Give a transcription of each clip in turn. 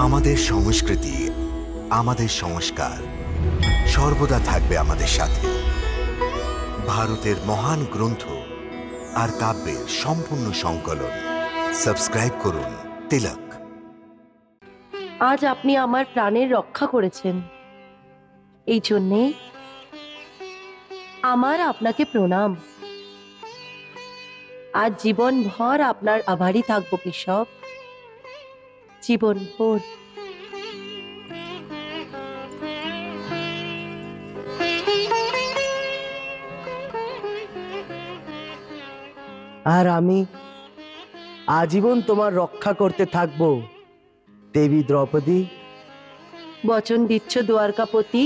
আমাদের সংস্কৃতি, আমাদের সংস্কার সর্বদা থাকবে আমাদের সাথে। ভারতের মহান গ্রন্থ আর কাব্যের সম্পূর্ণ সংকলন। সাবস্ক্রাইব করুন তিলক। আজ আপনি আমার প্রাণের রক্ষা করেছেন, এই জন্যে আমার আপনাকে প্রণাম। আজ জীবনভর আপনার আভারী থাকবো কেশব, জীবনভর। আর আমি আজীবন তোমার রক্ষা করতে থাকবো দেবী দ্রৌপদী। বচন দিচ্ছ দ্বারকাপতি,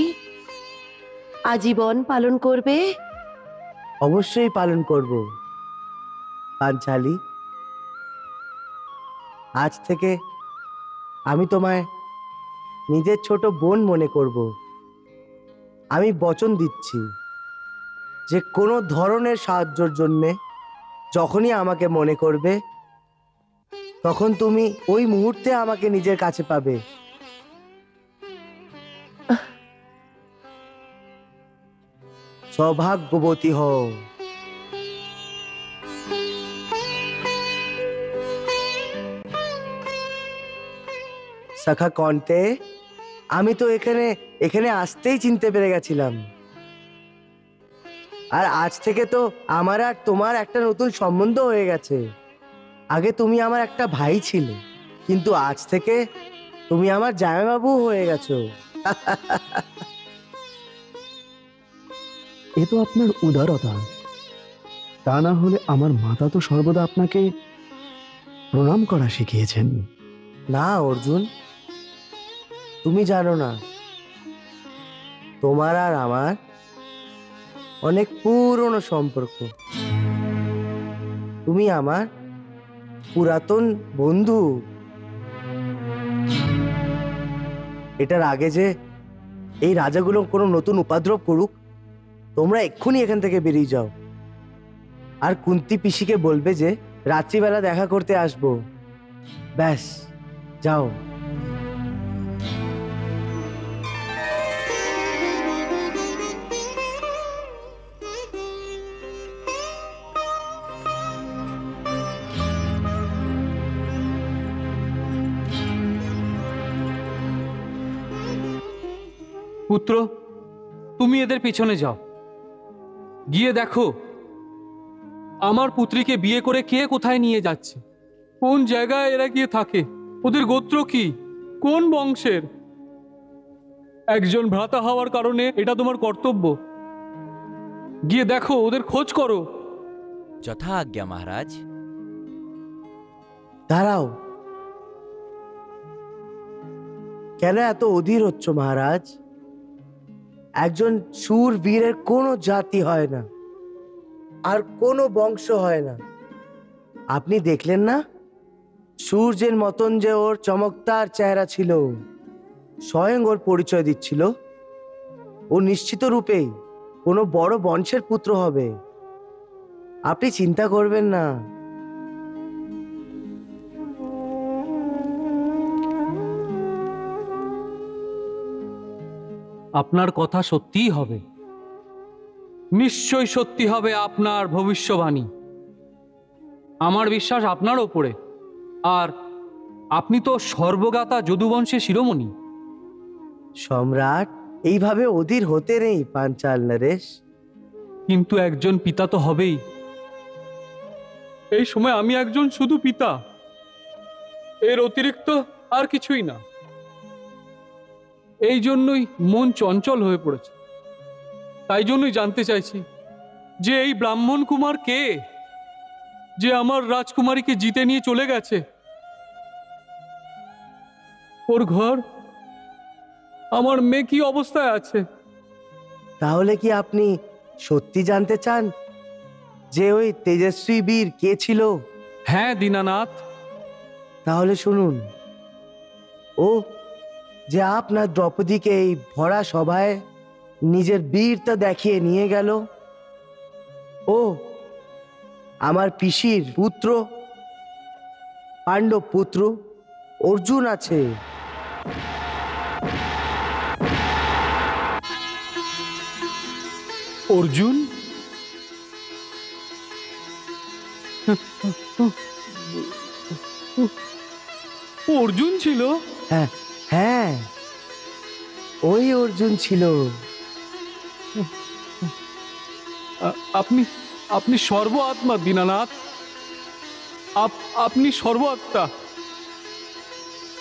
আজীবন পালন করবে? অবশ্যই পালন করব পাঞ্চালী। আজ থেকে আমি তোমায় নিজের ছোট বোন মনে করব। আমি বচন দিচ্ছি যে কোনো ধরনের সাহায্যের জন্যে যখনই আমাকে মনে করবে, তখন তুমি ওই মুহূর্তে আমাকে নিজের কাছে পাবে। সৌভাগ্যবতী হও। সখা কন্তে, আমি তো এখানে আসতেই চিনতে পেরে গেছিলাম। আর আজ থেকে তো আমার আর তোমার একটা নতুন সম্বন্ধ হয়ে গেছে। আগে তুমি আমার একটা ভাই ছিলে, কিন্তু আজ থেকে তুমি আমার জামাইবাবু হয়ে গেছো। এ তো আপনার উদারতা। তা না হলে আমার মাতা তো সর্বদা আপনাকে প্রণাম করা শিখিয়েছেন। না অর্জুন, তুমি জানো না, তোমার আর আমার অনেক পুরনো সম্পর্ক। তুমি আমার পুরাতন বন্ধু। এটার আগে যে এই রাজাগুলো কোনো নতুন উপদ্রব করুক, তোমরা এক্ষুনি এখান থেকে বেরিয়ে যাও। আর কুন্তি পিসিকে বলবে যে রাত্রিবেলা দেখা করতে আসবো। ব্যাস, যাও। পুত্র, তুমি এদের পিছনে যাও, গিয়ে দেখো আমার পুত্রীকে বিয়ে করে কে কোথায় নিয়ে যাচ্ছে, কোন জায়গায় এরা গিয়ে থাকে, ওদের গোত্র কি, কোন বংশের। একজন ভ্রাতা হওয়ার কারণে এটা তোমার কর্তব্য। গিয়ে দেখো, ওদের খোঁজ করো। যথা আজ্ঞা মহারাজ। দাঁড়াও, কেন এত অধীর হচ্ছ মহারাজ? একজন শূরবীরের কোনো জাতি হয় না, আর কোনো বংশ হয় না। আপনি দেখলেন না সূর্যের মতন যে ওর চমৎকার চেহারা ছিল, স্বয়ং ওর পরিচয় দিচ্ছিল। ও নিশ্চিত রূপেই কোনো বড় বংশের পুত্র হবে। আপনি চিন্তা করবেন না। আপনার কথা সত্যিই হবে, নিশ্চয়ই সত্যি হবে আপনার ভবিষ্যবাণী। আমার বিশ্বাস আপনার ওপরে। আর আপনি তো সর্বগাতা যদুবংশের শিরোমণি। সম্রাট এইভাবে অধীর হতে নেই পাঞ্চাল নরেশ। কিন্তু একজন পিতা তো হবেই। এই সময় আমি একজন শুধু পিতা, এর অতিরিক্ত আর কিছুই না। এই জন্যই মন চঞ্চল হয়ে পড়েছে। তাই জন্যই জানতে চাইছি যে এই ব্রাহ্মণ কুমার কে, যে আমার রাজকুমারীকে জিতে নিয়ে চলে গেছে। ওর ঘর, আমার মেয়ে কি অবস্থায় আছে? তাহলে কি আপনি সত্যি জানতে চান যে ওই তেজস্বী বীর কে ছিল? হ্যাঁ দীনানাথ। তাহলে শুনুন, ও যে আপনার দ্রৌপদীকে এই ভরা সভায় নিজের বীরতা দেখিয়ে নিয়ে গেল, ও আমার পিসির পুত্র, পাণ্ডব পুত্র অর্জুন আছে। অর্জুন? অর্জুন ছিল? হ্যাঁ হ্যাঁ, ওই অর্জুন ছিল। আপনি আপনি সর্ব আত্মা দীনানাথ। আপনি সর্ব আত্মা,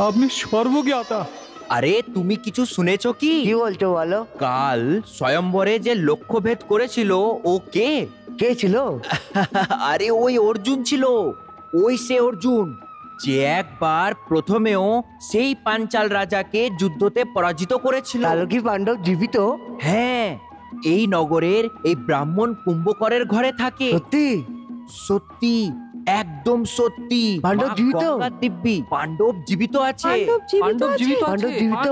আপনি সর্বজ্ঞাতা। আরে তুমি কিছু শুনেছো কি? কি বলছো বলো? কাল স্বয়ম্বরে যে লক্ষ্যভেদ করেছিল ও কে? কে ছিল? আরে ওই অর্জুন ছিল। ওই সে অর্জুন যে একবার প্রথমেও সেই পাঞ্চাল রাজাকে যুদ্ধতে পরাজিত করেছিল। তাহলে কি পাণ্ডব জীবিত? হ্যাঁ, এই নগরের এই ব্রাহ্মণ কুম্ভকরের ঘরে থাকে। সত্যি? সত্যি, একদম সত্যি। পাণ্ডব মা জীবিত? গঙ্গার দিব্যি, পাণ্ডব জীবিত আছে। পাণ্ডব জীবিত পাণ্ডব আছে? জীবিত আছে। পাণ্ডব জীবিত?